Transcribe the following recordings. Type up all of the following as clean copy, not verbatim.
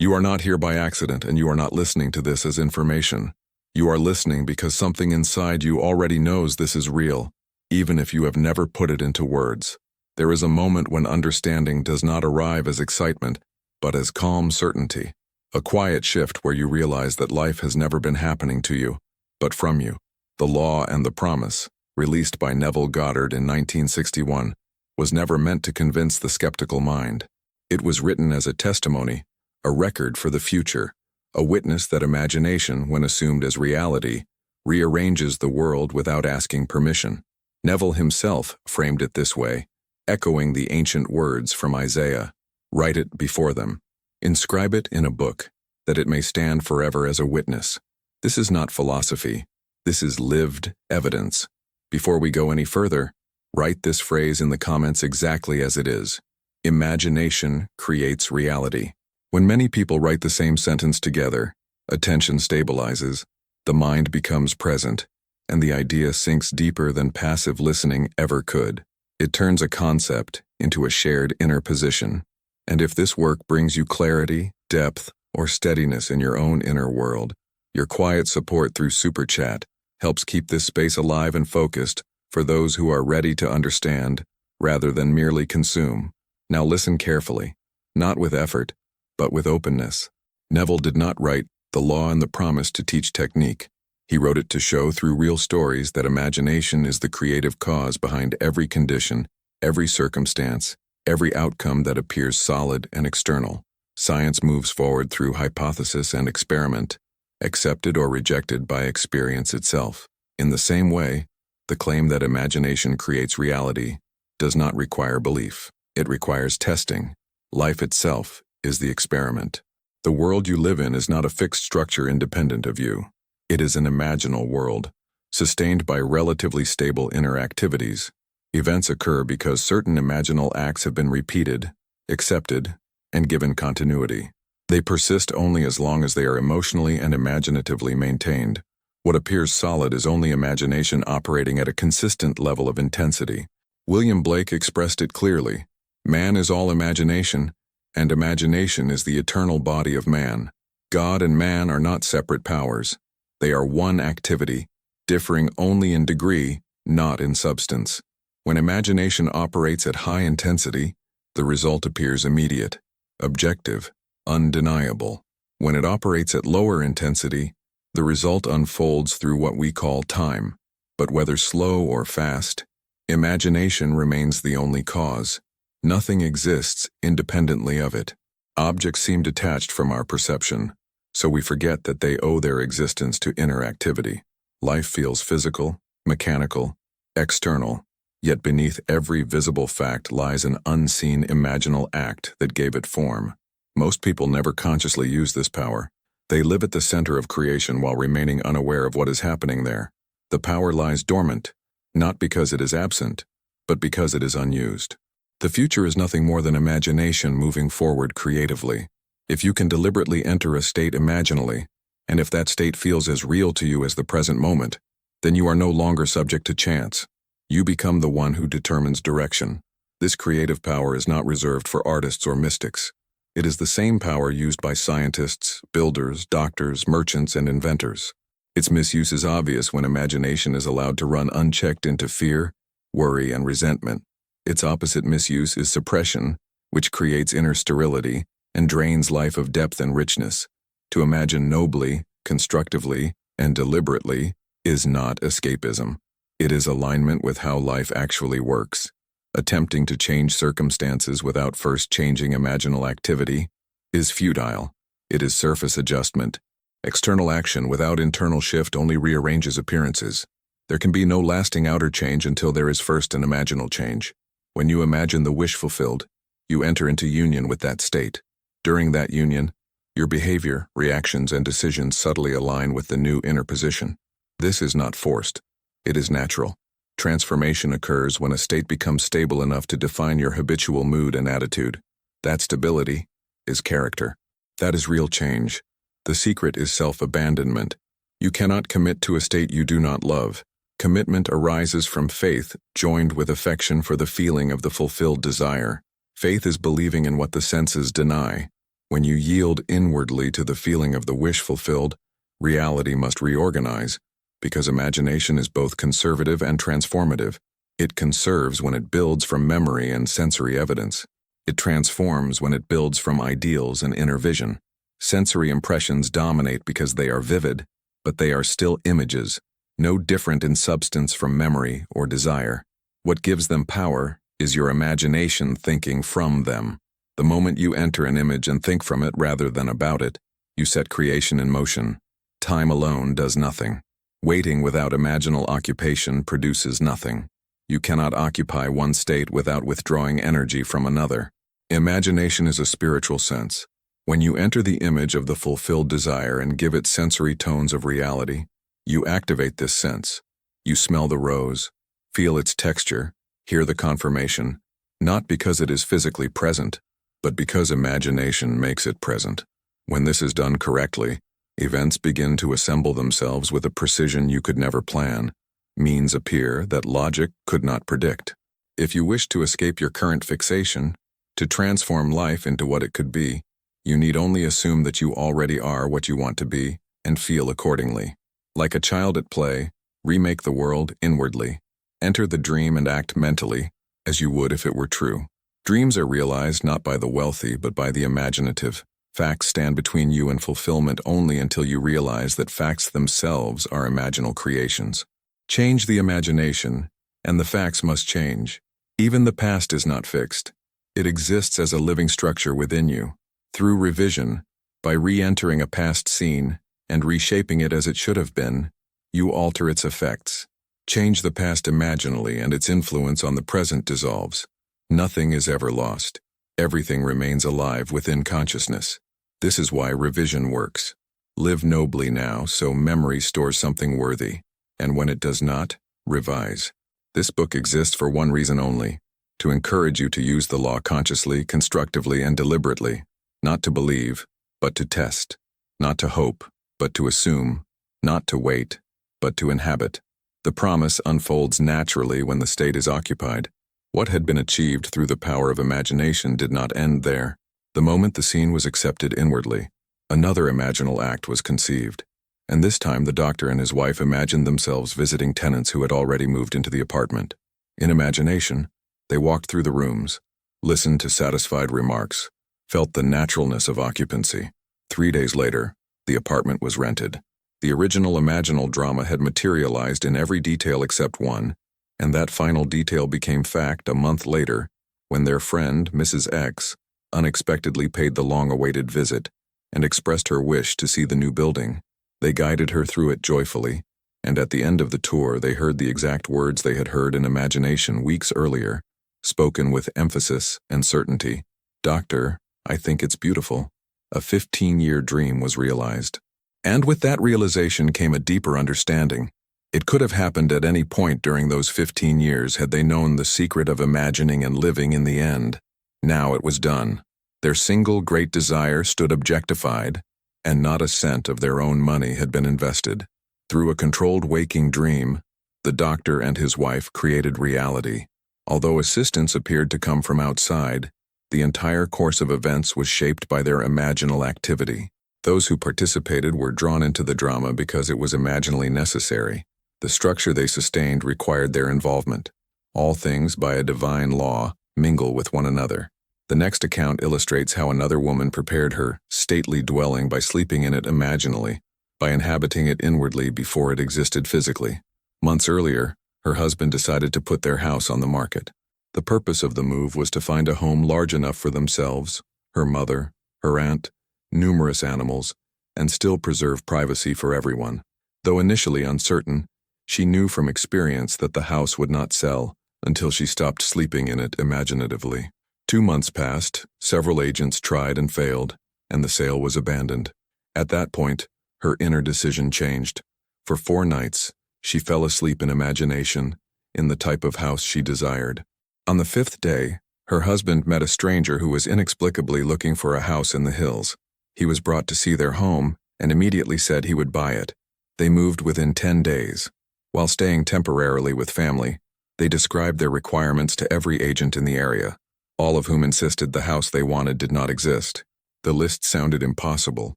You are not here by accident, and you are not listening to this as information. You are listening because something inside you already knows this is real, even if you have never put it into words. There is a moment when understanding does not arrive as excitement, but as calm certainty. A quiet shift where you realize that life has never been happening to you, but from you. The Law and the Promise, released by Neville Goddard in 1961, was never meant to convince the skeptical mind. It was written as a testimony, a record for the future, a witness that imagination, when assumed as reality, rearranges the world without asking permission. Neville himself framed it this way, echoing the ancient words from Isaiah, "Write it before them. Inscribe it in a book, that it may stand forever as a witness." This is not philosophy. This is lived evidence. Before we go any further, write this phrase in the comments exactly as it is. Imagination creates reality. When many people write the same sentence together, attention stabilizes, the mind becomes present, and the idea sinks deeper than passive listening ever could. It turns a concept into a shared inner position. And if this work brings you clarity, depth, or steadiness in your own inner world, your quiet support through Super Chat helps keep this space alive and focused for those who are ready to understand rather than merely consume. Now listen carefully, not with effort, but with openness. Neville did not write The Law and the Promise to teach technique. He wrote it to show through real stories that imagination is the creative cause behind every condition, every circumstance, every outcome that appears solid and external. Science moves forward through hypothesis and experiment, accepted or rejected by experience itself. In the same way, the claim that imagination creates reality does not require belief. It requires testing. Life itself is the experiment. The world you live in is not a fixed structure independent of you. It is an imaginal world, sustained by relatively stable inner activities. Events occur because certain imaginal acts have been repeated, accepted, and given continuity. They persist only as long as they are emotionally and imaginatively maintained. What appears solid is only imagination operating at a consistent level of intensity. William Blake expressed it clearly. Man is all imagination, and imagination is the eternal body of man. God and man are not separate powers. They are one activity, differing only in degree, not in substance. When imagination operates at high intensity, the result appears immediate, objective, undeniable. When it operates at lower intensity, the result unfolds through what we call time. But whether slow or fast, imagination remains the only cause. Nothing exists independently of it. Objects seem detached from our perception, so we forget that they owe their existence to inner activity. Life feels physical, mechanical, external, yet beneath every visible fact lies an unseen imaginal act that gave it form. Most people never consciously use this power. They live at the center of creation while remaining unaware of what is happening there. The power lies dormant, not because it is absent, but because it is unused. The future is nothing more than imagination moving forward creatively. If you can deliberately enter a state imaginally, and if that state feels as real to you as the present moment, then you are no longer subject to chance. You become the one who determines direction. This creative power is not reserved for artists or mystics. It is the same power used by scientists, builders, doctors, merchants, and inventors. Its misuse is obvious when imagination is allowed to run unchecked into fear, worry, and resentment. Its opposite misuse is suppression, which creates inner sterility and drains life of depth and richness. To imagine nobly, constructively, and deliberately is not escapism. It is alignment with how life actually works. Attempting to change circumstances without first changing imaginal activity is futile. It is surface adjustment. External action without internal shift only rearranges appearances. There can be no lasting outer change until there is first an imaginal change. When you imagine the wish fulfilled, you enter into union with that state. During that union, your behavior, reactions, and decisions subtly align with the new inner position. This is not forced. It is natural. Transformation occurs when a state becomes stable enough to define your habitual mood and attitude. That stability is character. That is real change. The secret is self-abandonment. You cannot commit to a state you do not love. Commitment arises from faith, joined with affection for the feeling of the fulfilled desire. Faith is believing in what the senses deny. When you yield inwardly to the feeling of the wish fulfilled, reality must reorganize, because imagination is both conservative and transformative. It conserves when it builds from memory and sensory evidence. It transforms when it builds from ideals and inner vision. Sensory impressions dominate because they are vivid, but they are still images, no different in substance from memory or desire. What gives them power is your imagination thinking from them. The moment you enter an image and think from it rather than about it, you set creation in motion. Time alone does nothing. Waiting without imaginal occupation produces nothing. You cannot occupy one state without withdrawing energy from another. Imagination is a spiritual sense. When you enter the image of the fulfilled desire and give it sensory tones of reality, you activate this sense. You smell the rose, feel its texture, hear the confirmation, not because it is physically present, but because imagination makes it present. When this is done correctly, events begin to assemble themselves with a precision you could never plan. Means appear that logic could not predict. If you wish to escape your current fixation, to transform life into what it could be, you need only assume that you already are what you want to be and feel accordingly. Like a child at play, remake the world inwardly. Enter the dream and act mentally, as you would if it were true. Dreams are realized not by the wealthy but by the imaginative. Facts stand between you and fulfillment only until you realize that facts themselves are imaginal creations. Change the imagination, and the facts must change. Even the past is not fixed. It exists as a living structure within you. Through revision, by re-entering a past scene and reshaping it as it should have been, you alter its effects. Change the past imaginally and its influence on the present dissolves. Nothing is ever lost. Everything remains alive within consciousness. This is why revision works. Live nobly now so memory stores something worthy, and when it does not, revise. This book exists for one reason only, to encourage you to use the law consciously, constructively, and deliberately. Not to believe, but to test. Not to hope, but to assume. Not to wait, but to inhabit. The promise unfolds naturally when the state is occupied. What had been achieved through the power of imagination did not end there. The moment the scene was accepted inwardly, another imaginal act was conceived. And this time the doctor and his wife imagined themselves visiting tenants who had already moved into the apartment. In imagination, they walked through the rooms, listened to satisfied remarks, felt the naturalness of occupancy. 3 days later, the apartment was rented. The original imaginal drama had materialized in every detail except one, and that final detail became fact a month later, when their friend, Mrs. X, unexpectedly paid the long-awaited visit and expressed her wish to see the new building. They guided her through it joyfully, and at the end of the tour they heard the exact words they had heard in imagination weeks earlier, spoken with emphasis and certainty. "Doctor, I think it's beautiful." A 15-year dream was realized. And with that realization came a deeper understanding. It could have happened at any point during those 15 years had they known the secret of imagining and living in the end. Now it was done. Their single great desire stood objectified, and not a cent of their own money had been invested. Through a controlled waking dream, the doctor and his wife created reality. Although assistance appeared to come from outside, the entire course of events was shaped by their imaginal activity. Those who participated were drawn into the drama because it was imaginally necessary. The structure they sustained required their involvement. All things, by a divine law, mingle with one another. The next account illustrates how another woman prepared her stately dwelling by sleeping in it imaginally, by inhabiting it inwardly before it existed physically. Months earlier, her husband decided to put their house on the market. The purpose of the move was to find a home large enough for themselves, her mother, her aunt, numerous animals, and still preserve privacy for everyone. Though initially uncertain, she knew from experience that the house would not sell until she stopped sleeping in it imaginatively. 2 months passed, several agents tried and failed, and the sale was abandoned. At that point, her inner decision changed. For 4 nights, she fell asleep in imagination, in the type of house she desired. On the 5th day, her husband met a stranger who was inexplicably looking for a house in the hills. He was brought to see their home and immediately said he would buy it. They moved within 10 days. While staying temporarily with family, they described their requirements to every agent in the area, all of whom insisted the house they wanted did not exist. The list sounded impossible.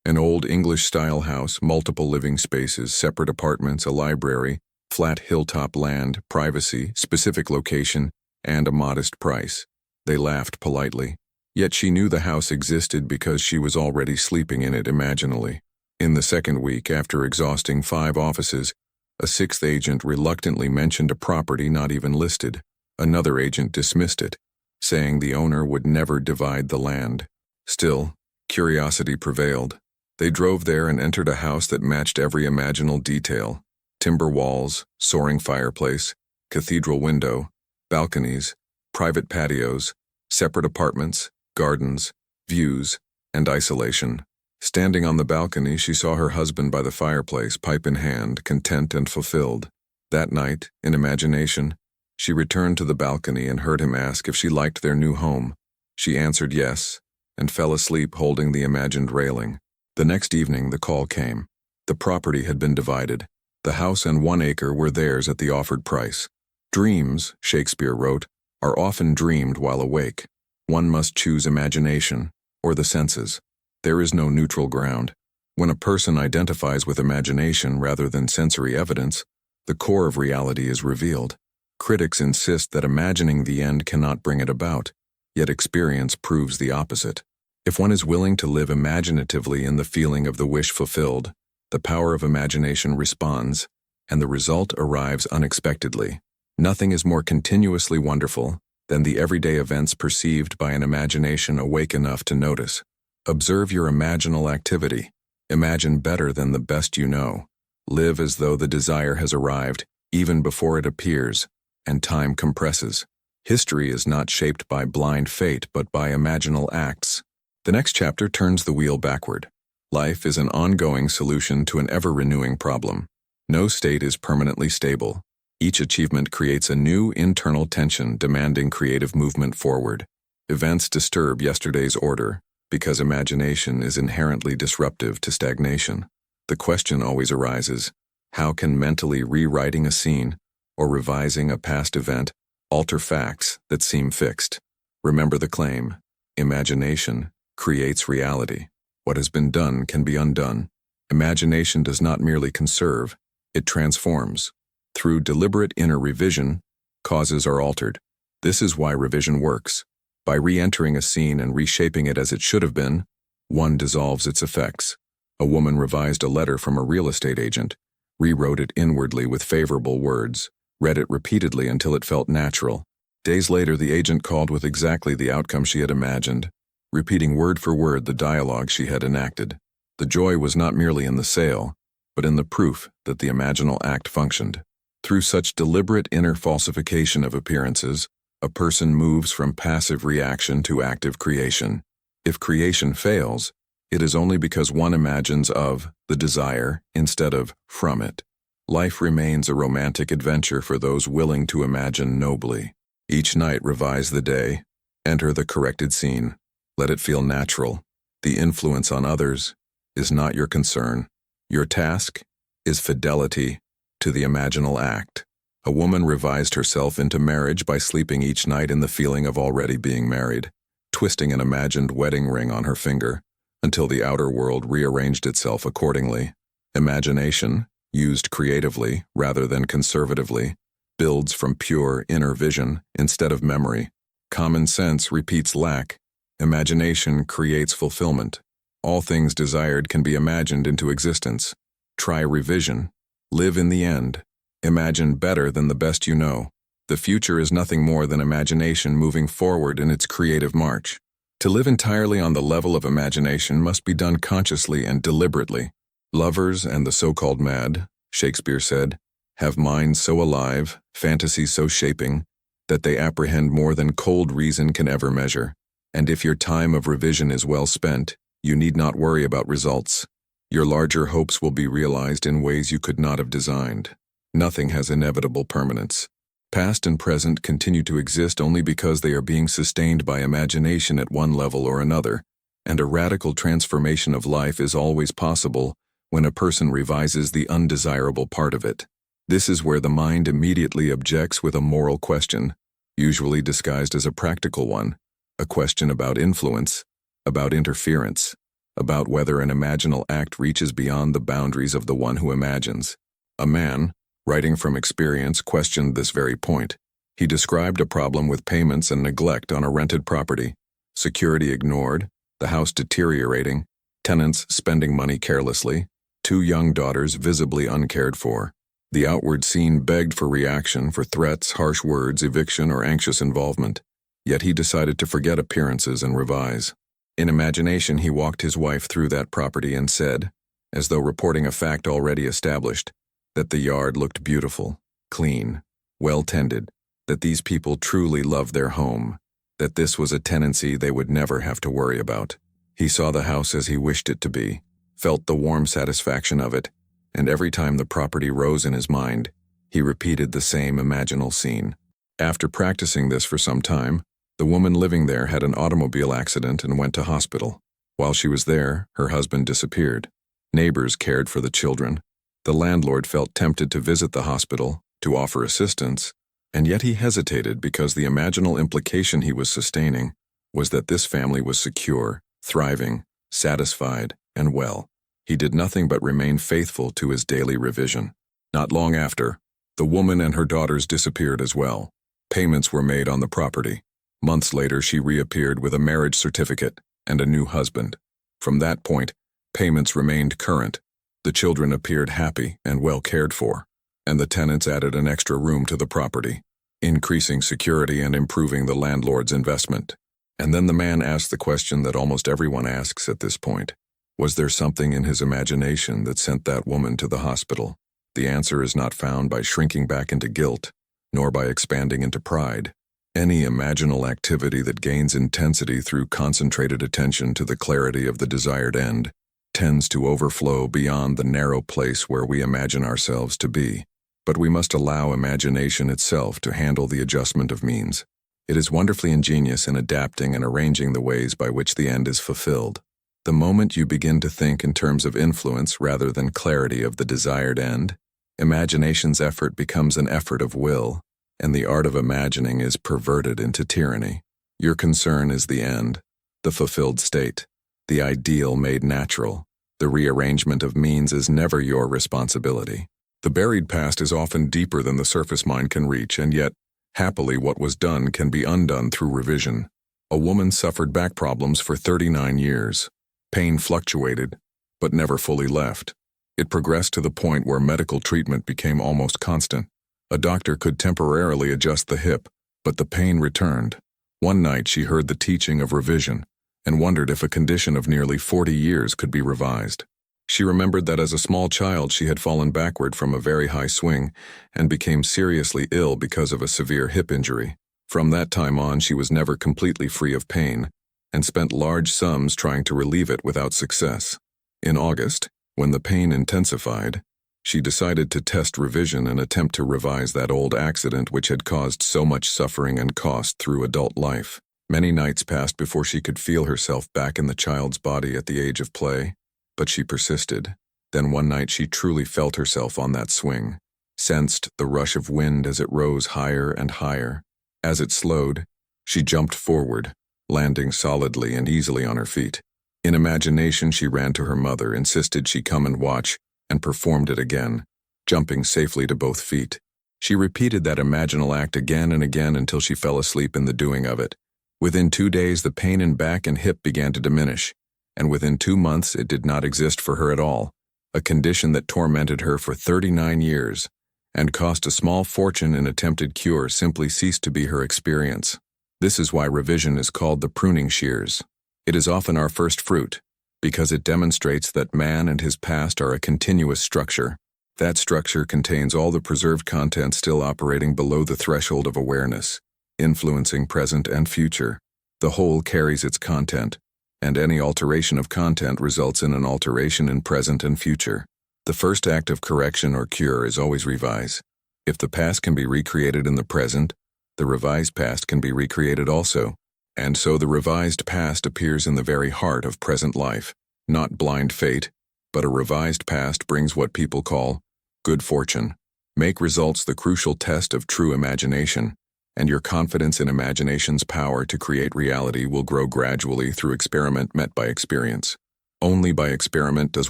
An old English-style house, multiple living spaces, separate apartments, a library, flat hilltop land, privacy, specific location, and a modest price. They laughed politely. Yet she knew the house existed because she was already sleeping in it imaginally. In the second week, after exhausting 5 offices, a 6th agent reluctantly mentioned a property not even listed. Another agent dismissed it, saying the owner would never divide the land. Still, curiosity prevailed. They drove there and entered a house that matched every imaginable detail: timber walls, soaring fireplace, cathedral window, balconies, private patios, separate apartments, gardens, views, and isolation. Standing on the balcony, she saw her husband by the fireplace, pipe in hand, content and fulfilled. That night, in imagination, she returned to the balcony and heard him ask if she liked their new home. She answered yes, and fell asleep holding the imagined railing. The next evening, the call came. The property had been divided. The house and 1 acre were theirs at the offered price. Dreams, Shakespeare wrote, are often dreamed while awake. One must choose imagination, or the senses. There is no neutral ground. When a person identifies with imagination rather than sensory evidence, the core of reality is revealed. Critics insist that imagining the end cannot bring it about, yet experience proves the opposite. If one is willing to live imaginatively in the feeling of the wish fulfilled, the power of imagination responds, and the result arrives unexpectedly. Nothing is more continuously wonderful than the everyday events perceived by an imagination awake enough to notice. Observe your imaginal activity. Imagine better than the best you know. Live as though the desire has arrived, even before it appears, and time compresses. History is not shaped by blind fate, but by imaginal acts. The next chapter turns the wheel backward. Life is an ongoing solution to an ever-renewing problem. No state is permanently stable. Each achievement creates a new internal tension demanding creative movement forward. Events disturb yesterday's order, because imagination is inherently disruptive to stagnation. The question always arises, how can mentally rewriting a scene or revising a past event alter facts that seem fixed? Remember the claim, imagination creates reality. What has been done can be undone. Imagination does not merely conserve, it transforms. Through deliberate inner revision, causes are altered. This is why revision works. By re-entering a scene and reshaping it as it should have been, one dissolves its effects. A woman revised a letter from a real estate agent, rewrote it inwardly with favorable words, read it repeatedly until it felt natural. Days later, the agent called with exactly the outcome she had imagined, repeating word for word the dialogue she had enacted. The joy was not merely in the sale, but in the proof that the imaginal act functioned. Through such deliberate inner falsification of appearances, a person moves from passive reaction to active creation. If creation fails, it is only because one imagines of the desire instead of from it. Life remains a romantic adventure for those willing to imagine nobly. Each night revise the day, enter the corrected scene. Let it feel natural. The influence on others is not your concern. Your task is fidelity to the imaginal act. A woman revised herself into marriage by sleeping each night in the feeling of already being married, twisting an imagined wedding ring on her finger, until the outer world rearranged itself accordingly. Imagination, used creatively rather than conservatively, builds from pure inner vision instead of memory. Common sense repeats lack. Imagination creates fulfillment. All things desired can be imagined into existence. Try revision. Live in the end. Imagine better than the best you know. The future is nothing more than imagination moving forward in its creative march. To live entirely on the level of imagination must be done consciously and deliberately. Lovers and the so-called mad, Shakespeare said, have minds so alive, fantasies so shaping, that they apprehend more than cold reason can ever measure. And if your time of revision is well spent, you need not worry about results. Your larger hopes will be realized in ways you could not have designed. Nothing has inevitable permanence. Past and present continue to exist only because they are being sustained by imagination at one level or another, and a radical transformation of life is always possible when a person revises the undesirable part of it. This is where the mind immediately objects with a moral question, usually disguised as a practical one, a question about influence. about interference, about whether an imaginal act reaches beyond the boundaries of the one who imagines. A man, writing from experience, questioned this very point. He described a problem with payments and neglect on a rented property, security ignored, the house deteriorating, tenants spending money carelessly, two young daughters visibly uncared for. The outward scene begged for reaction, for threats, harsh words, eviction, or anxious involvement. Yet he decided to forget appearances and revise. In imagination, he walked his wife through that property and said, as though reporting a fact already established, that the yard looked beautiful, clean, well-tended, that these people truly loved their home, that this was a tenancy they would never have to worry about. He saw the house as he wished it to be, felt the warm satisfaction of it, and every time the property rose in his mind, he repeated the same imaginal scene. After practicing this for some time, the woman living there had an automobile accident and went to hospital. While she was there, her husband disappeared. Neighbors cared for the children. The landlord felt tempted to visit the hospital, to offer assistance, and yet he hesitated because the imaginal implication he was sustaining was that this family was secure, thriving, satisfied, and well. He did nothing but remain faithful to his daily revision. Not long after, the woman and her daughters disappeared as well. Payments were made on the property. Months later, she reappeared with a marriage certificate and a new husband. From that point, payments remained current. The children appeared happy and well cared for, and the tenants added an extra room to the property, increasing security and improving the landlord's investment. And then the man asked the question that almost everyone asks at this point. Was there something in his imagination that sent that woman to the hospital? The answer is not found by shrinking back into guilt, nor by expanding into pride. Any imaginal activity that gains intensity through concentrated attention to the clarity of the desired end tends to overflow beyond the narrow place where we imagine ourselves to be. But we must allow imagination itself to handle the adjustment of means. It is wonderfully ingenious in adapting and arranging the ways by which the end is fulfilled. The moment you begin to think in terms of influence rather than clarity of the desired end, imagination's effort becomes an effort of will, and the art of imagining is perverted into tyranny. Your concern is the end, the fulfilled state, the ideal made natural. The rearrangement of means is never your responsibility. The buried past is often deeper than the surface mind can reach, and yet, happily, what was done can be undone through revision. A woman suffered back problems for 39 years. Pain fluctuated, but never fully left. It progressed to the point where medical treatment became almost constant. A doctor could temporarily adjust the hip, but the pain returned. One night she heard the teaching of revision and wondered if a condition of nearly 40 years could be revised. She remembered that as a small child she had fallen backward from a very high swing and became seriously ill because of a severe hip injury. From that time on, she was never completely free of pain and spent large sums trying to relieve it without success. In August, when the pain intensified, she decided to test revision and attempt to revise that old accident which had caused so much suffering and cost through adult life. Many nights passed before she could feel herself back in the child's body at the age of play, but she persisted. Then one night she truly felt herself on that swing, sensed the rush of wind as it rose higher and higher. As it slowed, she jumped forward, landing solidly and easily on her feet. In imagination, she ran to her mother, insisted she come and watch, and performed it again, jumping safely to both feet. She repeated that imaginal act again and again until she fell asleep in the doing of it. Within 2 days, the pain in back and hip began to diminish, and within 2 months it did not exist for her at all, a condition that tormented her for 39 years and cost a small fortune in attempted cure simply ceased to be her experience. This is why revision is called the pruning shears. It is often our first fruit, because it demonstrates that man and his past are a continuous structure. That structure contains all the preserved content still operating below the threshold of awareness, influencing present and future. The whole carries its content, and any alteration of content results in an alteration in present and future. The first act of correction or cure is always revise. If the past can be recreated in the present, the revised past can be recreated also. And so the revised past appears in the very heart of present life, not blind fate, but a revised past brings what people call good fortune. Make results the crucial test of true imagination, and your confidence in imagination's power to create reality will grow gradually through experiment met by experience. Only by experiment does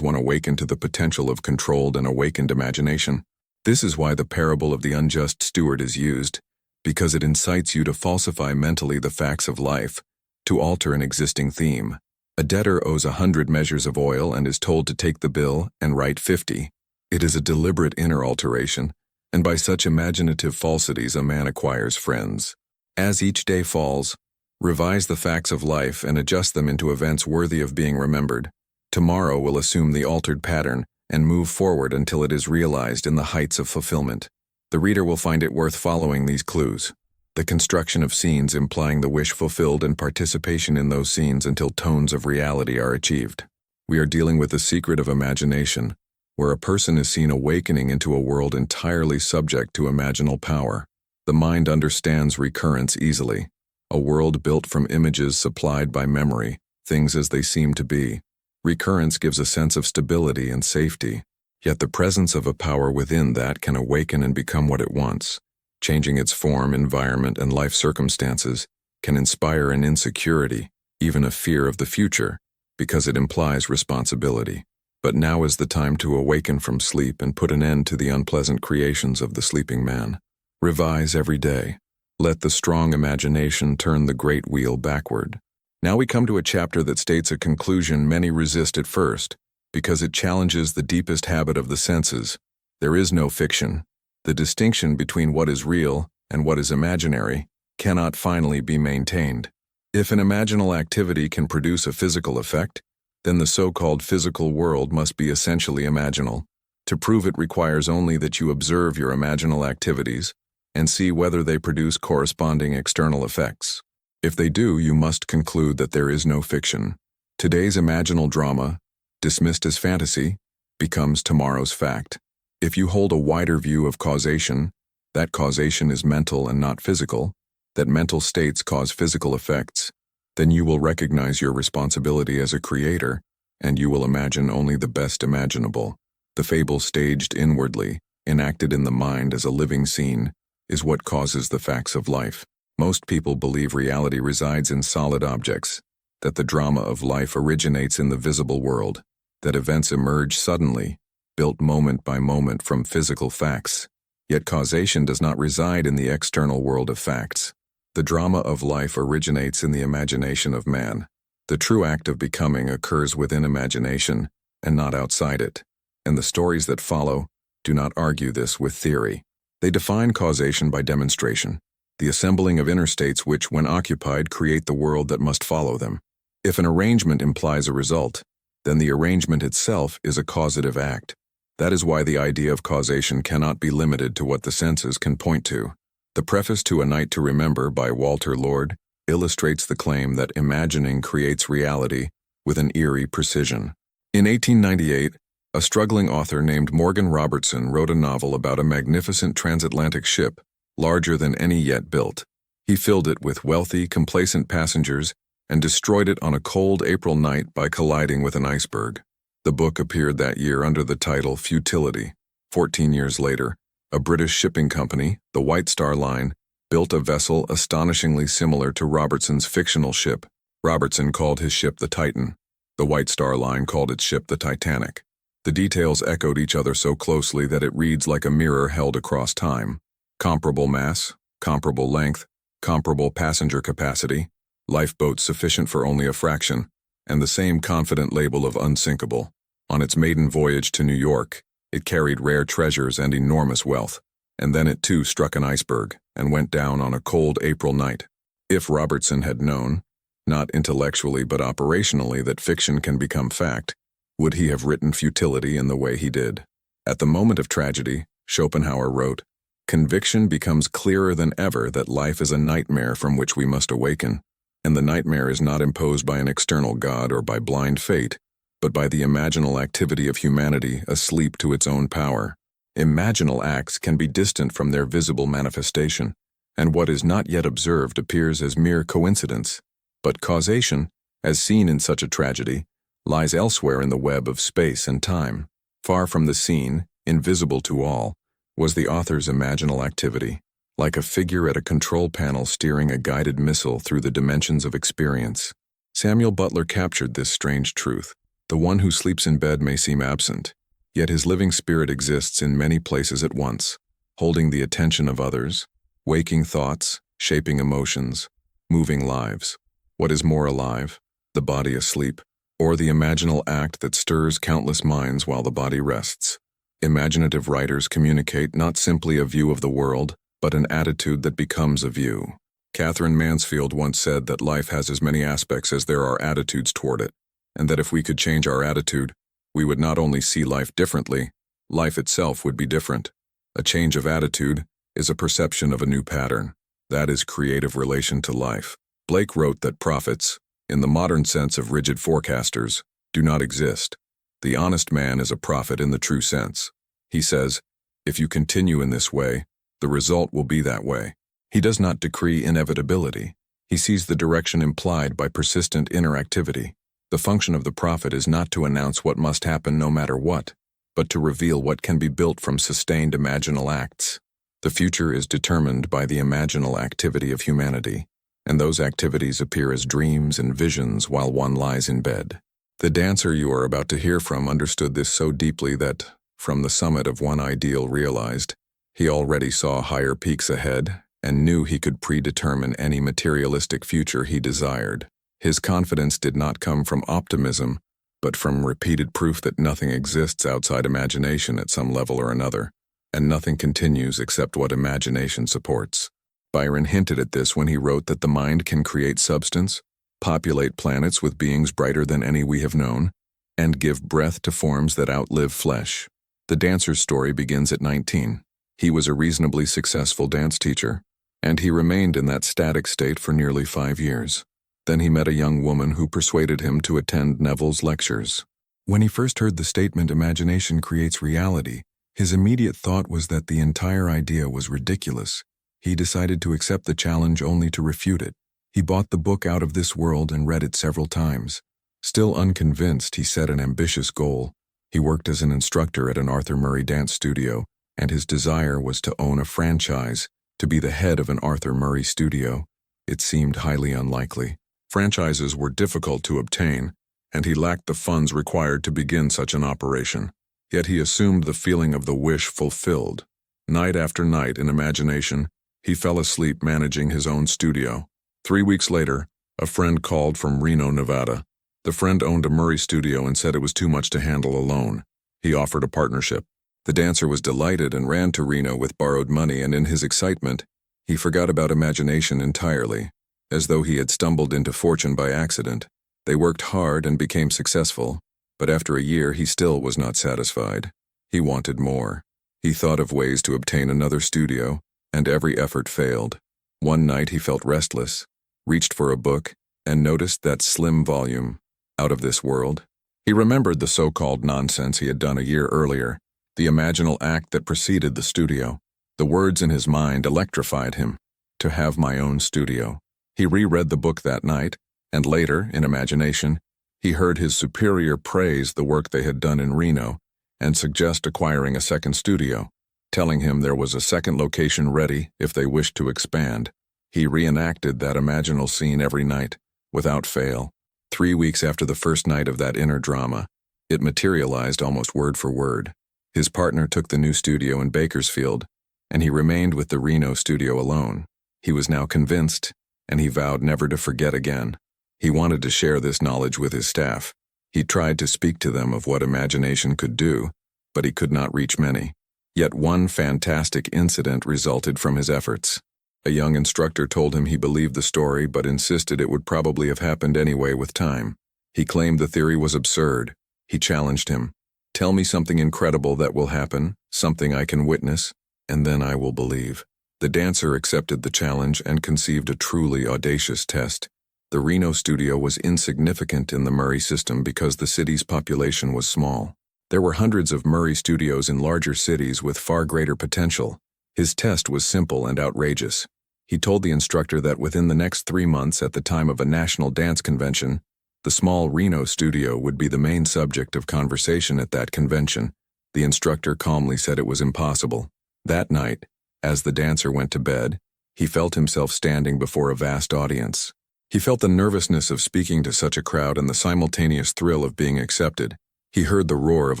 one awaken to the potential of controlled and awakened imagination. This is why the parable of the unjust steward is used, because it incites you to falsify mentally the facts of life, to alter an existing theme. A debtor owes 100 measures of oil and is told to take the bill and write 50. It is a deliberate inner alteration, and by such imaginative falsities a man acquires friends. As each day falls, revise the facts of life and adjust them into events worthy of being remembered. Tomorrow will assume the altered pattern and move forward until it is realized in the heights of fulfillment. The reader will find it worth following these clues. The construction of scenes implying the wish fulfilled and participation in those scenes until tones of reality are achieved. We are dealing with the secret of imagination, where a person is seen awakening into a world entirely subject to imaginal power. The mind understands recurrence easily, a world built from images supplied by memory, things as they seem to be. Recurrence gives a sense of stability and safety, yet the presence of a power within that can awaken and become what it wants. Changing its form, environment, and life circumstances can inspire an insecurity, even a fear of the future, because it implies responsibility. But now is the time to awaken from sleep and put an end to the unpleasant creations of the sleeping man. Revise every day. Let the strong imagination turn the great wheel backward. Now we come to a chapter that states a conclusion many resist at first, because it challenges the deepest habit of the senses. There is no fiction. The distinction between what is real and what is imaginary cannot finally be maintained. If an imaginal activity can produce a physical effect, then the so-called physical world must be essentially imaginal. To prove it requires only that you observe your imaginal activities and see whether they produce corresponding external effects. If they do, you must conclude that there is no fiction. Today's imaginal drama, dismissed as fantasy, becomes tomorrow's fact. If you hold a wider view of causation, that causation is mental and not physical, that mental states cause physical effects, then you will recognize your responsibility as a creator, and you will imagine only the best imaginable. The fable staged inwardly, enacted in the mind as a living scene, is what causes the facts of life. Most people believe reality resides in solid objects, that the drama of life originates in the visible world, that events emerge suddenly, built moment by moment from physical facts. Yet causation does not reside in the external world of facts. The drama of life originates in the imagination of man. The true act of becoming occurs within imagination and not outside it, and the stories that follow do not argue this with theory. They define causation by demonstration, the assembling of inner states which, when occupied, create the world that must follow them. If an arrangement implies a result, then the arrangement itself is a causative act. That is why the idea of causation cannot be limited to what the senses can point to. The preface to A Night to Remember by Walter Lord illustrates the claim that imagining creates reality with an eerie precision. In 1898, a struggling author named Morgan Robertson wrote a novel about a magnificent transatlantic ship, larger than any yet built. He filled it with wealthy, complacent passengers and destroyed it on a cold April night by colliding with an iceberg. The book appeared that year under the title Futility. 14 years later, a British shipping company, the White Star Line, built a vessel astonishingly similar to Robertson's fictional ship. Robertson called his ship the Titan. The White Star Line called its ship the Titanic. The details echoed each other so closely that it reads like a mirror held across time. Comparable mass, comparable length, comparable passenger capacity, lifeboats sufficient for only a fraction, and the same confident label of unsinkable. On its maiden voyage to New York, it carried rare treasures and enormous wealth, and then it too struck an iceberg and went down on a cold April night. If Robertson had known, not intellectually but operationally, that fiction can become fact, would he have written Futility in the way he did? At the moment of tragedy, Schopenhauer wrote, "Conviction becomes clearer than ever that life is a nightmare from which we must awaken, and the nightmare is not imposed by an external God or by blind fate, but by the imaginal activity of humanity asleep to its own power. Imaginal acts can be distant from their visible manifestation, and what is not yet observed appears as mere coincidence. But causation, as seen in such a tragedy, lies elsewhere in the web of space and time. Far from the scene, invisible to all, was the author's imaginal activity. like a figure at a control panel steering a guided missile through the dimensions of experience. Samuel Butler captured this strange truth. The one who sleeps in bed may seem absent, yet his living spirit exists in many places at once, holding the attention of others, waking thoughts, shaping emotions, moving lives. What is more alive, the body asleep, or the imaginal act that stirs countless minds while the body rests? Imaginative writers communicate not simply a view of the world, but an attitude that becomes a view. Catherine Mansfield once said that life has as many aspects as there are attitudes toward it, and that if we could change our attitude, we would not only see life differently, life itself would be different. A change of attitude is a perception of a new pattern. That is creative relation to life. Blake wrote that prophets, in the modern sense of rigid forecasters, do not exist. The honest man is a prophet in the true sense. He says, if you continue in this way, the result will be that way. He does not decree inevitability. He sees the direction implied by persistent inner activity. The function of the prophet is not to announce what must happen no matter what, but to reveal what can be built from sustained imaginal acts. The future is determined by the imaginal activity of humanity, and those activities appear as dreams and visions while one lies in bed. The dancer you are about to hear from understood this so deeply that, from the summit of one ideal realized, he already saw higher peaks ahead and knew he could predetermine any materialistic future he desired. His confidence did not come from optimism, but from repeated proof that nothing exists outside imagination at some level or another, and nothing continues except what imagination supports. Byron hinted at this when he wrote that the mind can create substance, populate planets with beings brighter than any we have known, and give breath to forms that outlive flesh. The dancer's story begins at 19. He was a reasonably successful dance teacher, and he remained in that static state for nearly 5 years. Then he met a young woman who persuaded him to attend Neville's lectures. When he first heard the statement, imagination creates reality, his immediate thought was that the entire idea was ridiculous. He decided to accept the challenge only to refute it. He bought the book Out of This World and read it several times. Still unconvinced, he set an ambitious goal. He worked as an instructor at an Arthur Murray dance studio, and his desire was to own a franchise, to be the head of an Arthur Murray studio. It seemed highly unlikely. Franchises were difficult to obtain, and he lacked the funds required to begin such an operation. Yet he assumed the feeling of the wish fulfilled. Night after night, in imagination, he fell asleep managing his own studio. 3 weeks later, a friend called from Reno, Nevada. The friend owned a Murray studio and said it was too much to handle alone. He offered a partnership. The dancer was delighted and ran to Reno with borrowed money, and in his excitement, he forgot about imagination entirely, as though he had stumbled into fortune by accident. They worked hard and became successful, but after a year he still was not satisfied. He wanted more. He thought of ways to obtain another studio, and every effort failed. One night he felt restless, reached for a book, and noticed that slim volume, Out of This World. He remembered the so-called nonsense he had done a year earlier, the imaginal act that preceded the studio. The words in his mind electrified him. To have my own studio. He reread the book that night, and later, in imagination, he heard his superior praise the work they had done in Reno and suggest acquiring a second studio, telling him there was a second location ready if they wished to expand. He reenacted that imaginal scene every night, without fail. 3 weeks after the first night of that inner drama, it materialized almost word for word. His partner took the new studio in Bakersfield, and he remained with the Reno studio alone. He was now convinced, and he vowed never to forget again. He wanted to share this knowledge with his staff. He tried to speak to them of what imagination could do, but he could not reach many. Yet one fantastic incident resulted from his efforts. A young instructor told him he believed the story but insisted it would probably have happened anyway with time. He claimed the theory was absurd. He challenged him. Tell me something incredible that will happen, something I can witness, and then I will believe. The dancer accepted the challenge and conceived a truly audacious test. The Reno studio was insignificant in the Murray system because the city's population was small. There were hundreds of Murray studios in larger cities with far greater potential. His test was simple and outrageous. He told the instructor that within the next 3 months, at the time of a national dance convention, the small Reno studio would be the main subject of conversation at that convention. The instructor calmly said it was impossible. That night, As the dancer went to bed, he felt himself standing before a vast audience. He felt the nervousness of speaking to such a crowd and the simultaneous thrill of being accepted. He heard the roar of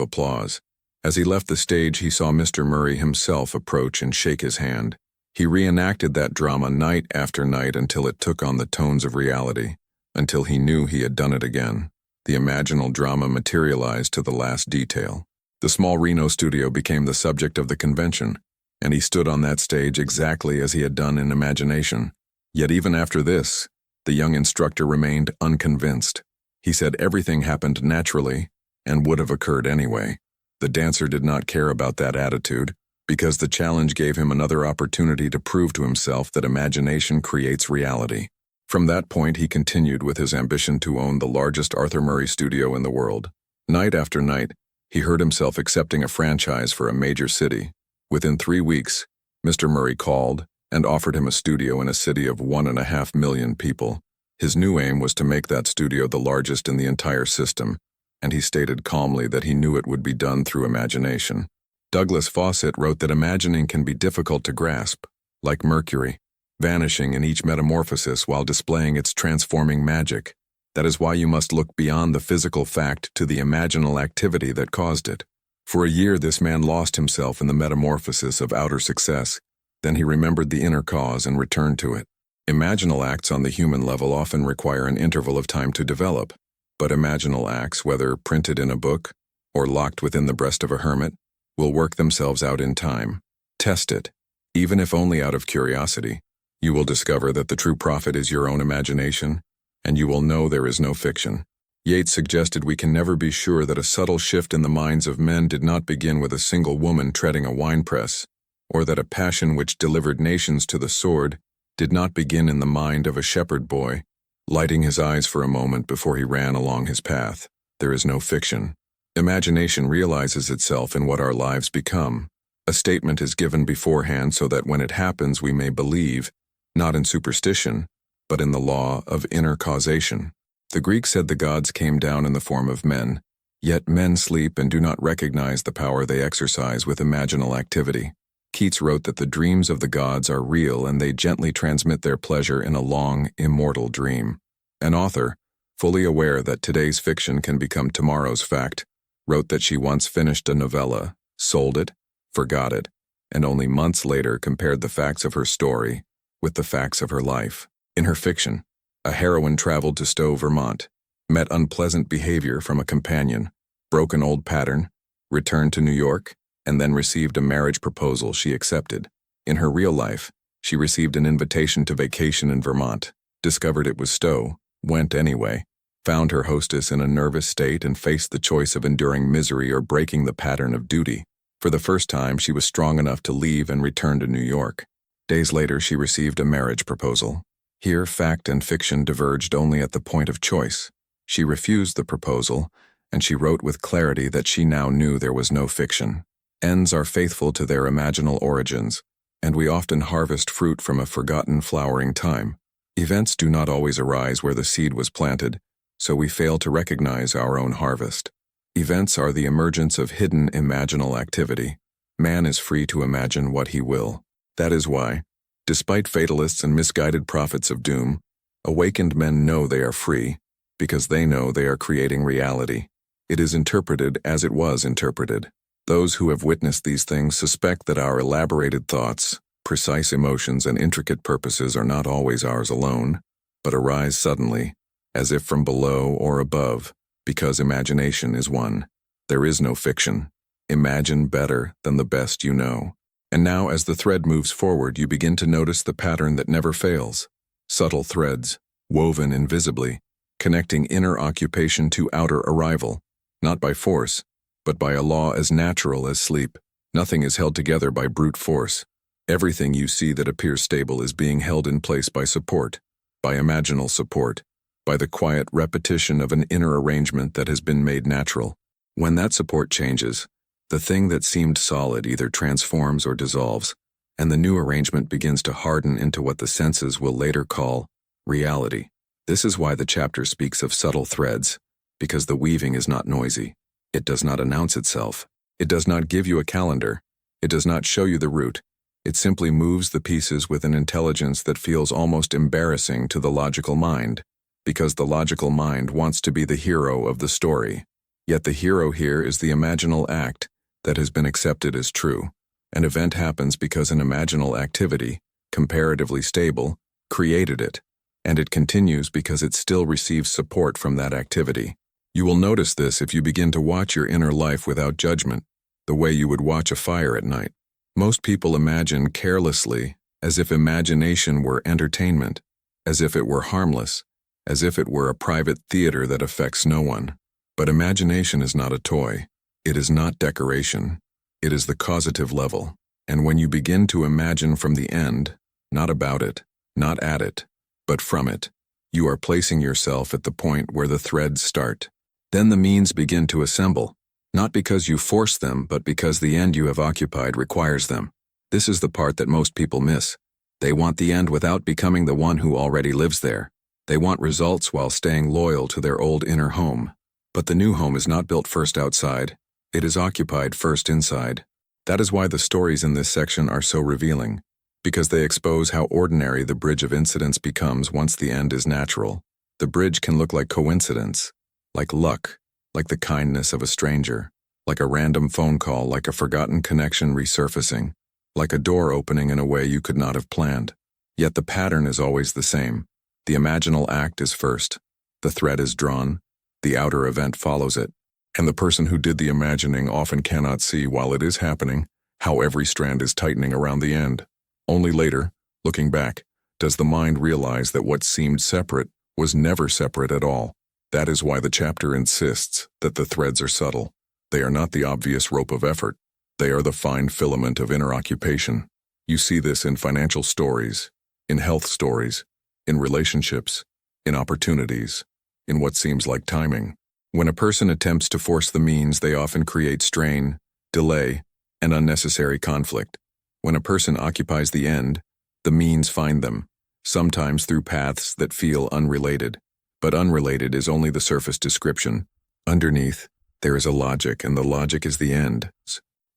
applause. As he left the stage, he saw Mr. Murray himself approach and shake his hand. He reenacted that drama night after night until it took on the tones of reality, until he knew he had done it again. The imaginal drama materialized to the last detail. The small Reno studio became the subject of the convention, and he stood on that stage exactly as he had done in imagination. Yet even after this, the young instructor remained unconvinced. He said everything happened naturally and would have occurred anyway. The dancer did not care about that attitude, because the challenge gave him another opportunity to prove to himself that imagination creates reality. From that point, he continued with his ambition to own the largest Arthur Murray studio in the world. Night after night, he heard himself accepting a franchise for a major city. Within 3 weeks, Mr. Murray called and offered him a studio in a city of 1.5 million people. His new aim was to make that studio the largest in the entire system, and he stated calmly that he knew it would be done through imagination. Douglas Fawcett wrote that imagining can be difficult to grasp, like Mercury, vanishing in each metamorphosis while displaying its transforming magic. That is why you must look beyond the physical fact to the imaginal activity that caused it. For a year, this man lost himself in the metamorphosis of outer success. Then he remembered the inner cause and returned to it. Imaginal acts on the human level often require an interval of time to develop, but imaginal acts, whether printed in a book or locked within the breast of a hermit, will work themselves out in time. Test it, even if only out of curiosity. You will discover that the true prophet is your own imagination, and you will know there is no fiction. Yeats suggested we can never be sure that a subtle shift in the minds of men did not begin with a single woman treading a winepress, or that a passion which delivered nations to the sword did not begin in the mind of a shepherd boy, lighting his eyes for a moment before he ran along his path. There is no fiction. Imagination realizes itself in what our lives become. A statement is given beforehand so that when it happens we may believe, not in superstition, but in the law of inner causation. The Greeks said the gods came down in the form of men, yet men sleep and do not recognize the power they exercise with imaginal activity. Keats wrote that the dreams of the gods are real and they gently transmit their pleasure in a long, immortal dream. An author, fully aware that today's fiction can become tomorrow's fact, wrote that she once finished a novella, sold it, forgot it, and only months later compared the facts of her story with the facts of her life. In her fiction, a heroine traveled to Stowe, Vermont, met unpleasant behavior from a companion, broke an old pattern, returned to New York, and then received a marriage proposal she accepted. In her real life, she received an invitation to vacation in Vermont, discovered it was Stowe, went anyway, found her hostess in a nervous state and faced the choice of enduring misery or breaking the pattern of duty. For the first time, she was strong enough to leave and return to New York. Days later, she received a marriage proposal. Here, fact and fiction diverged only at the point of choice. She refused the proposal, and she wrote with clarity that she now knew there was no fiction. Ends are faithful to their imaginal origins, and we often harvest fruit from a forgotten flowering time. Events do not always arise where the seed was planted, so we fail to recognize our own harvest. Events are the emergence of hidden imaginal activity. Man is free to imagine what he will. That is why, despite fatalists and misguided prophets of doom, awakened men know they are free, because they know they are creating reality. It is interpreted as it was interpreted. Those who have witnessed these things suspect that our elaborated thoughts, precise emotions, and intricate purposes are not always ours alone, but arise suddenly, as if from below or above, because imagination is one. There is no fiction. Imagine better than the best you know. And now, as the thread moves forward, you begin to notice the pattern that never fails. Subtle threads, woven invisibly, connecting inner occupation to outer arrival, not by force, but by a law as natural as sleep. Nothing is held together by brute force. Everything you see that appears stable is being held in place by support, by imaginal support, by the quiet repetition of an inner arrangement that has been made natural. When that support changes, the thing that seemed solid either transforms or dissolves, and the new arrangement begins to harden into what the senses will later call reality. This is why the chapter speaks of subtle threads, because the weaving is not noisy. It does not announce itself. It does not give you a calendar. It does not show you the route. It simply moves the pieces with an intelligence that feels almost embarrassing to the logical mind, because the logical mind wants to be the hero of the story. Yet the hero here is the imaginal act that has been accepted as true. An event happens because an imaginal activity, comparatively stable, created it, and it continues because it still receives support from that activity. You will notice this if you begin to watch your inner life without judgment, the way you would watch a fire at night. Most people imagine carelessly, as if imagination were entertainment, as if it were harmless, as if it were a private theater that affects no one. But imagination is not a toy. It is not decoration. It is the causative level. And when you begin to imagine from the end, not about it, not at it, but from it, you are placing yourself at the point where the threads start. Then the means begin to assemble, not because you force them, but because the end you have occupied requires them. This is the part that most people miss. They want the end without becoming the one who already lives there. They want results while staying loyal to their old inner home. But the new home is not built first outside. It is occupied first inside. That is why the stories in this section are so revealing, because they expose how ordinary the bridge of incidents becomes once the end is natural. The bridge can look like coincidence, like luck, like the kindness of a stranger, like a random phone call, like a forgotten connection resurfacing, like a door opening in a way you could not have planned. Yet the pattern is always the same. The imaginal act is first. The thread is drawn. The outer event follows it. And the person who did the imagining often cannot see, while it is happening, how every strand is tightening around the end. Only later, looking back, does the mind realize that what seemed separate was never separate at all. That is why the chapter insists that the threads are subtle. They are not the obvious rope of effort. They are the fine filament of inner occupation. You see this in financial stories, in health stories, in relationships, in opportunities, in what seems like timing. When a person attempts to force the means, they often create strain, delay, and unnecessary conflict. When a person occupies the end, the means find them, sometimes through paths that feel unrelated. But unrelated is only the surface description. Underneath, there is a logic, and the logic is the end.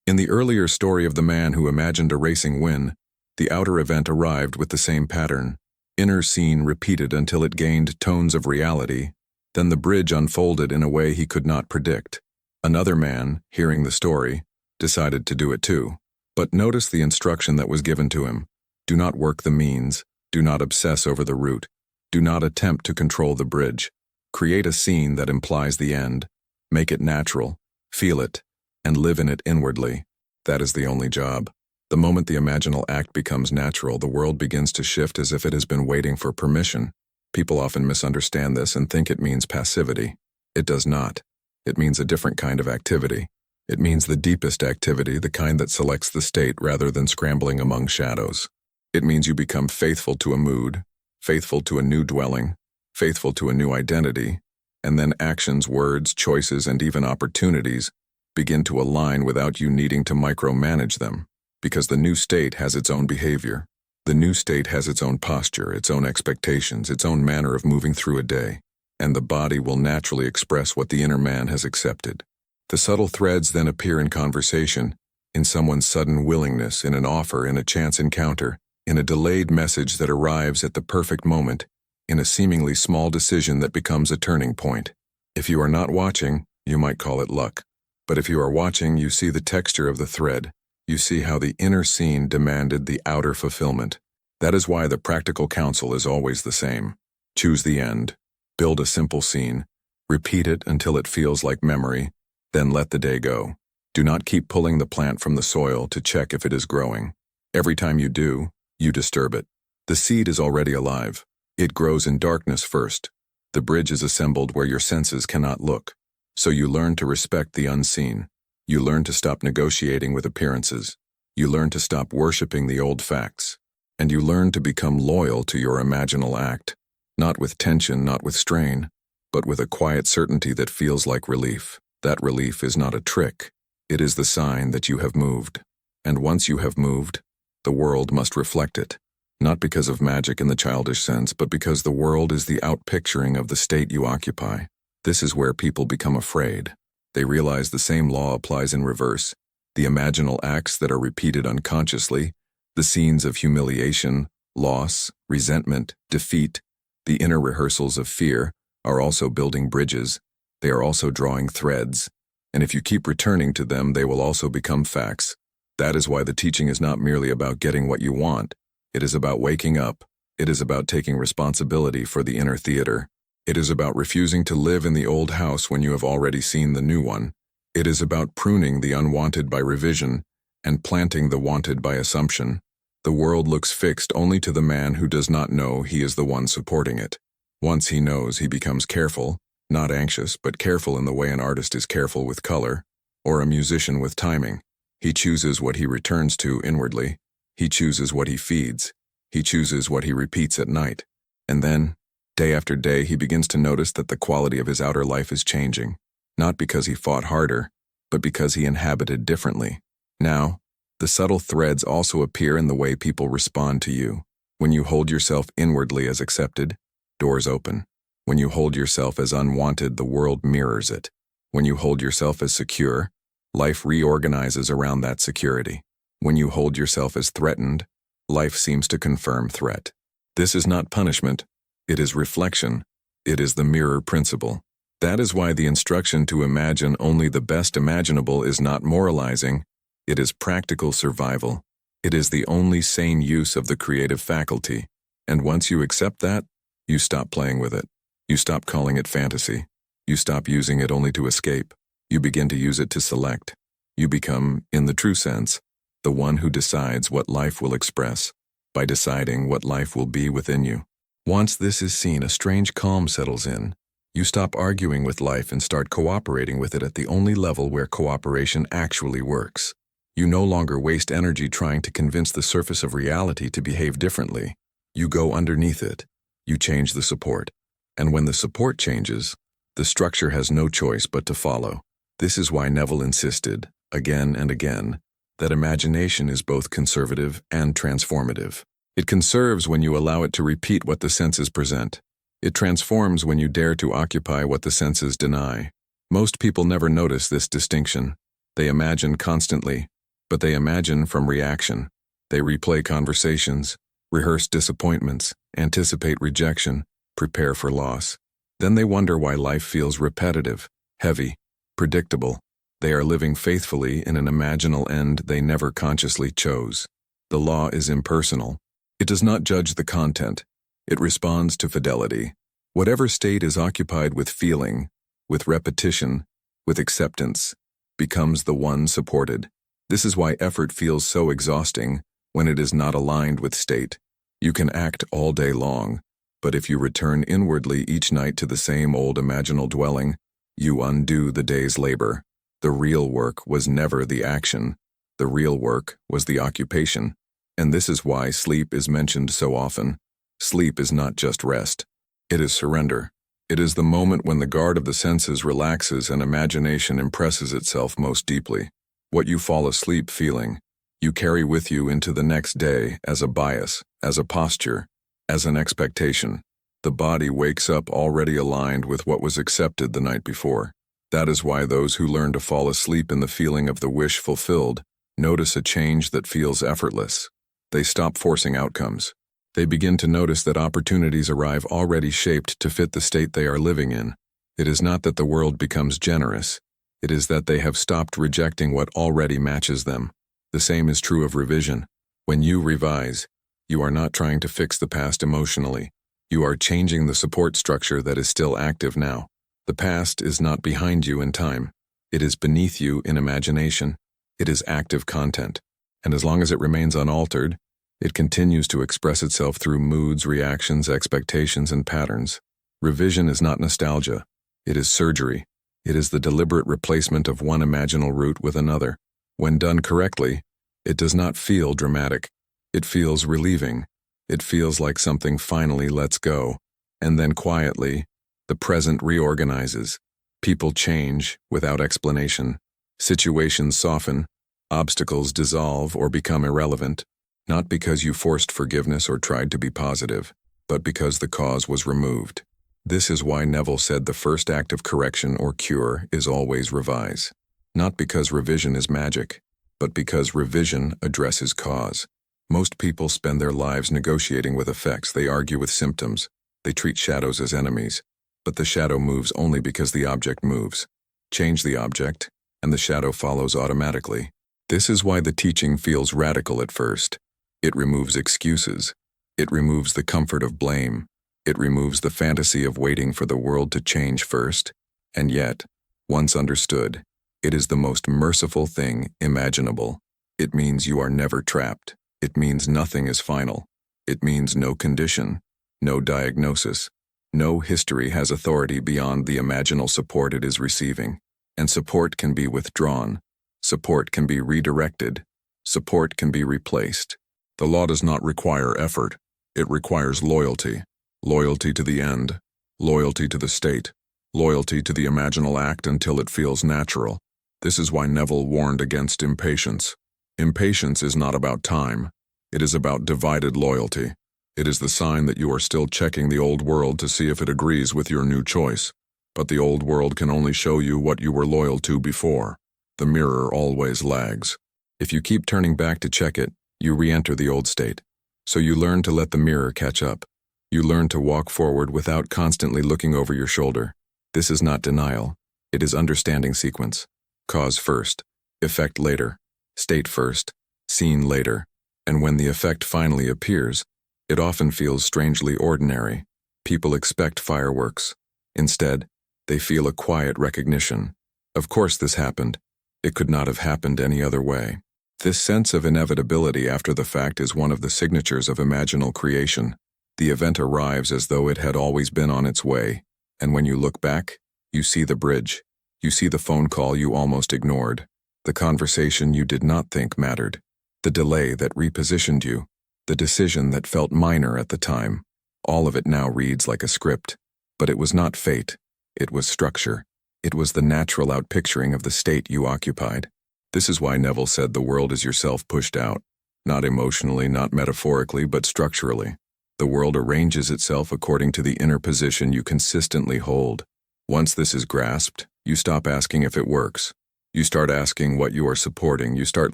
In the earlier story of the man who imagined a racing win, the outer event arrived with the same pattern. Inner scene repeated until it gained tones of reality. Then the bridge unfolded in a way he could not predict. Another man, hearing the story, decided to do it too. But notice the instruction that was given to him. Do not work the means. Do not obsess over the route. Do not attempt to control the bridge. Create a scene that implies the end. Make it natural. Feel it. And live in it inwardly. That is the only job. The moment the imaginal act becomes natural, the world begins to shift as if it has been waiting for permission. People often misunderstand this and think it means passivity. It does not. It means a different kind of activity. It means the deepest activity, the kind that selects the state rather than scrambling among shadows. It means you become faithful to a mood, faithful to a new dwelling, faithful to a new identity, and then actions, words, choices, and even opportunities begin to align without you needing to micromanage them, because the new state has its own behavior. The new state has its own posture, its own expectations, its own manner of moving through a day, and the body will naturally express what the inner man has accepted. The subtle threads then appear in conversation, in someone's sudden willingness, in an offer, in a chance encounter, in a delayed message that arrives at the perfect moment, in a seemingly small decision that becomes a turning point. If you are not watching, you might call it luck. But if you are watching, you see the texture of the thread. You see how the inner scene demanded the outer fulfillment. That is why the practical counsel is always the same. Choose the end. Build a simple scene. Repeat it until it feels like memory. Then let the day go. Do not keep pulling the plant from the soil to check if it is growing. Every time you do, you disturb it. The seed is already alive. It grows in darkness first. The bridge is assembled where your senses cannot look. So you learn to respect the unseen. You learn to stop negotiating with appearances. You learn to stop worshiping the old facts. And you learn to become loyal to your imaginal act, not with tension, not with strain, but with a quiet certainty that feels like relief. That relief is not a trick. It is the sign that you have moved. And once you have moved, the world must reflect it. Not because of magic in the childish sense, but because the world is the outpicturing of the state you occupy. This is where people become afraid. They realize the same law applies in reverse. The imaginal acts that are repeated unconsciously The scenes of humiliation, loss, resentment, defeat, the inner rehearsals of fear are also building bridges. They are also drawing threads. And if you keep returning to them, they will also become facts. That is why the teaching is not merely about getting what you want. It is about waking up. It is about taking responsibility for the inner theater. It is about refusing to live in the old house when you have already seen the new one. It is about pruning the unwanted by revision and planting the wanted by assumption. The world looks fixed only to the man who does not know he is the one supporting it. Once he knows, he becomes careful, not anxious, but careful in the way an artist is careful with color, or a musician with timing. He chooses what he returns to inwardly. He chooses what he feeds. He chooses what he repeats at night. And then, day after day, he begins to notice that the quality of his outer life is changing, not because he fought harder, but because he inhabited differently. Now, the subtle threads also appear in the way people respond to you. When you hold yourself inwardly as accepted, doors open. When you hold yourself as unwanted, the world mirrors it. When you hold yourself as secure, life reorganizes around that security. When you hold yourself as threatened, life seems to confirm threat. This is not punishment. It is reflection. It is the mirror principle. That is why the instruction to imagine only the best imaginable is not moralizing. It is practical survival. It is the only sane use of the creative faculty. And once you accept that, you stop playing with it. You stop calling it fantasy. You stop using it only to escape. You begin to use it to select. You become, in the true sense, the one who decides what life will express, by deciding what life will be within you. Once this is seen, a strange calm settles in. You stop arguing with life and start cooperating with it at the only level where cooperation actually works. You no longer waste energy trying to convince the surface of reality to behave differently. You go underneath it. You change the support. And when the support changes, the structure has no choice but to follow. This is why Neville insisted, again and again, that imagination is both conservative and transformative. It conserves when you allow it to repeat what the senses present. It transforms when you dare to occupy what the senses deny. Most people never notice this distinction. They imagine constantly, but they imagine from reaction. They replay conversations, rehearse disappointments, anticipate rejection, prepare for loss. Then they wonder why life feels repetitive, heavy, predictable. They are living faithfully in an imaginal end they never consciously chose. The law is impersonal. It does not judge the content. It responds to fidelity. Whatever state is occupied with feeling, with repetition, with acceptance, becomes the one supported. This is why effort feels so exhausting when it is not aligned with state. You can act all day long, but if you return inwardly each night to the same old imaginal dwelling, you undo the day's labor. The real work was never the action. The real work was the occupation. And this is why sleep is mentioned so often. Sleep is not just rest. It is surrender. It is the moment when the guard of the senses relaxes and imagination impresses itself most deeply. What you fall asleep feeling, you carry with you into the next day as a bias, as a posture, as an expectation. The body wakes up already aligned with what was accepted the night before. That is why those who learn to fall asleep in the feeling of the wish fulfilled notice a change that feels effortless. They stop forcing outcomes. They begin to notice that opportunities arrive already shaped to fit the state they are living in. It is not that the world becomes generous. It is that they have stopped rejecting what already matches them. The same is true of revision. When you revise, you are not trying to fix the past emotionally. You are changing the support structure that is still active now. The past is not behind you in time. It is beneath you in imagination. It is active content. And as long as it remains unaltered, it continues to express itself through moods, reactions, expectations, and patterns. Revision is not nostalgia. It is surgery. It is the deliberate replacement of one imaginal root with another. When done correctly, it does not feel dramatic. It feels relieving. It feels like something finally lets go. And then quietly, the present reorganizes. People change without explanation. Situations soften. Obstacles dissolve or become irrelevant. Not because you forced forgiveness or tried to be positive, but because the cause was removed. This is why Neville said the first act of correction or cure is always revise. Not because revision is magic, but because revision addresses cause. Most people spend their lives negotiating with effects. They argue with symptoms. They treat shadows as enemies. But the shadow moves only because the object moves. Change the object, and the shadow follows automatically. This is why the teaching feels radical at first. It removes excuses. It removes the comfort of blame. It removes the fantasy of waiting for the world to change first. And yet, once understood, it is the most merciful thing imaginable. It means you are never trapped. It means nothing is final. It means no condition, no diagnosis. No history has authority beyond the imaginal support it is receiving. And support can be withdrawn. Support can be redirected. Support can be replaced. The law does not require effort. It requires loyalty. Loyalty to the end. Loyalty to the state. Loyalty to the imaginal act until it feels natural. This is why Neville warned against impatience. Impatience is not about time. It is about divided loyalty. It is the sign that you are still checking the old world to see if it agrees with your new choice. But the old world can only show you what you were loyal to before. The mirror always lags. If you keep turning back to check it, you re-enter the old state. So you learn to let the mirror catch up. You learn to walk forward without constantly looking over your shoulder. This is not denial. It is understanding sequence. Cause first, effect later, state first, scene later. And when the effect finally appears, it often feels strangely ordinary. People expect fireworks. Instead, they feel a quiet recognition. Of course this happened. It could not have happened any other way. This sense of inevitability after the fact is one of the signatures of imaginal creation. The event arrives as though it had always been on its way, and when you look back, you see the bridge. You see the phone call you almost ignored, the conversation you did not think mattered, the delay that repositioned you, the decision that felt minor at the time. All of it now reads like a script. But it was not fate. It was structure. It was the natural outpicturing of the state you occupied. This is why Neville said the world is yourself pushed out. Not emotionally, not metaphorically, but structurally. The world arranges itself according to the inner position you consistently hold. Once this is grasped, you stop asking if it works. You start asking what you are supporting. You start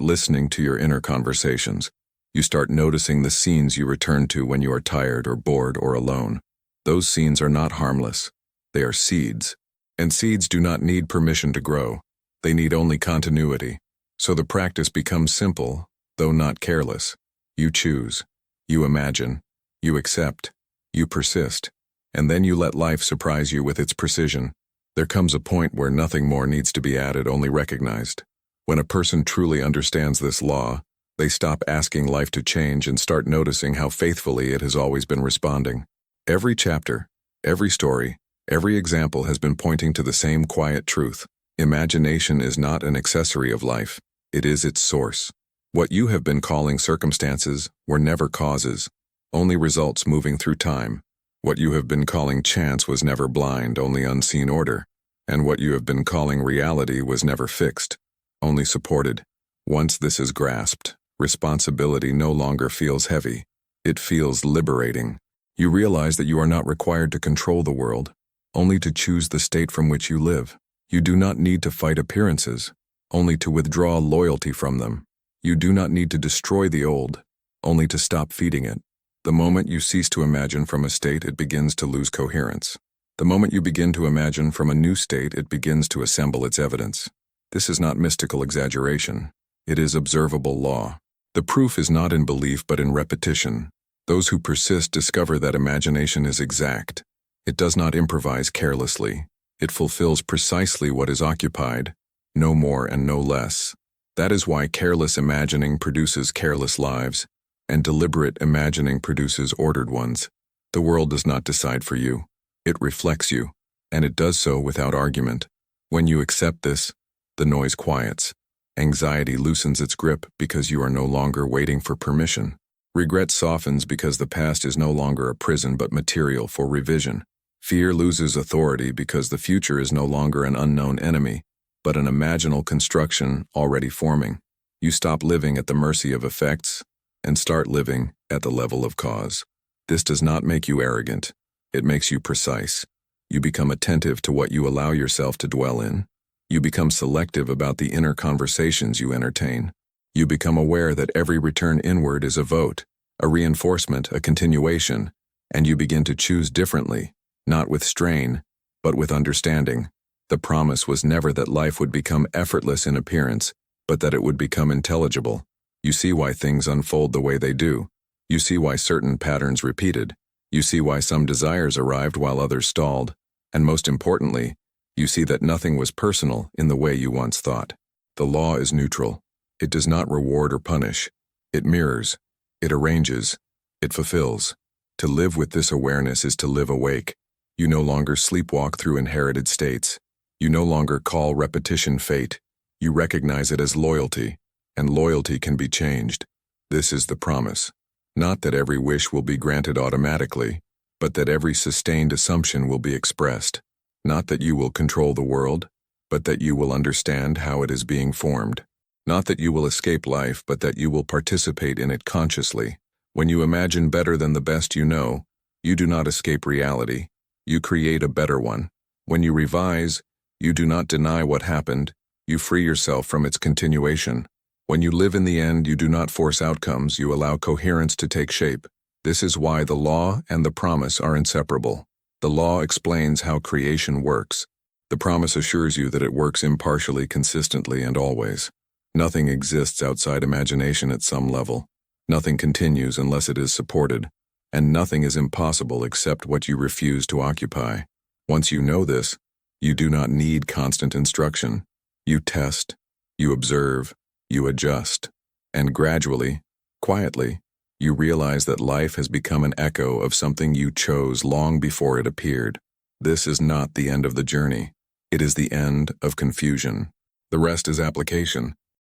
listening to your inner conversations. You start noticing the scenes you return to when you are tired or bored or alone. Those scenes are not harmless. They are seeds. And seeds do not need permission to grow. They need only continuity. So the practice becomes simple, though not careless. You choose. You imagine. You accept. You persist. And then you let life surprise you with its precision. There comes a point where nothing more needs to be added, only recognized. When a person truly understands this law, they stop asking life to change and start noticing how faithfully it has always been responding. Every chapter, every story, every example has been pointing to the same quiet truth. Imagination is not an accessory of life. It is its source. What you have been calling circumstances were never causes, only results moving through time. What you have been calling chance was never blind, only unseen order. And what you have been calling reality was never fixed, only supported. Once this is grasped, responsibility no longer feels heavy. It feels liberating. You realize that you are not required to control the world, only to choose the state from which you live. You do not need to fight appearances, only to withdraw loyalty from them. You do not need to destroy the old, only to stop feeding it. The moment you cease to imagine from a state, it begins to lose coherence. The moment you begin to imagine from a new state, it begins to assemble its evidence. This is not mystical exaggeration. It is observable law. The proof is not in belief but in repetition. Those who persist discover that imagination is exact. It does not improvise carelessly. It fulfills precisely what is occupied, no more and no less. That is why careless imagining produces careless lives, and deliberate imagining produces ordered ones. The world does not decide for you. It reflects you, and it does so without argument. When you accept this, the noise quiets. Anxiety loosens its grip because you are no longer waiting for permission. Regret softens because the past is no longer a prison but material for revision. Fear loses authority because the future is no longer an unknown enemy, but an imaginal construction already forming. You stop living at the mercy of effects and start living at the level of cause. This does not make you arrogant. It makes you precise. You become attentive to what you allow yourself to dwell in. You become selective about the inner conversations you entertain. You become aware that every return inward is a vote, a reinforcement, a continuation, and you begin to choose differently, not with strain, but with understanding. The promise was never that life would become effortless in appearance, but that it would become intelligible. You see why things unfold the way they do. You see why certain patterns repeated. You see why some desires arrived while others stalled. And most importantly, you see that nothing was personal in the way you once thought. The law is neutral. It does not reward or punish. It mirrors. It arranges. It fulfills. To live with this awareness is to live awake. You no longer sleepwalk through inherited states. You no longer call repetition fate. You recognize it as loyalty, and loyalty can be changed. This is the promise. Not that every wish will be granted automatically, but that every sustained assumption will be expressed. Not that you will control the world, but that you will understand how it is being formed. Not that you will escape life, but that you will participate in it consciously. When you imagine better than the best you know, you do not escape reality. You create a better one. When you revise, you do not deny what happened. You free yourself from its continuation. When you live in the end, you do not force outcomes, you allow coherence to take shape. This is why the law and the promise are inseparable. The law explains how creation works. The promise assures you that it works impartially, consistently, and always. Nothing exists outside imagination at some level. Nothing continues unless it is supported. And nothing is impossible except what you refuse to occupy. Once you know this, you do not need constant instruction. You test, you observe, you adjust, and gradually, quietly, you realize that life has become an echo of something you chose long before it appeared. This is not the end of the journey. It is the end of confusion. The rest is application.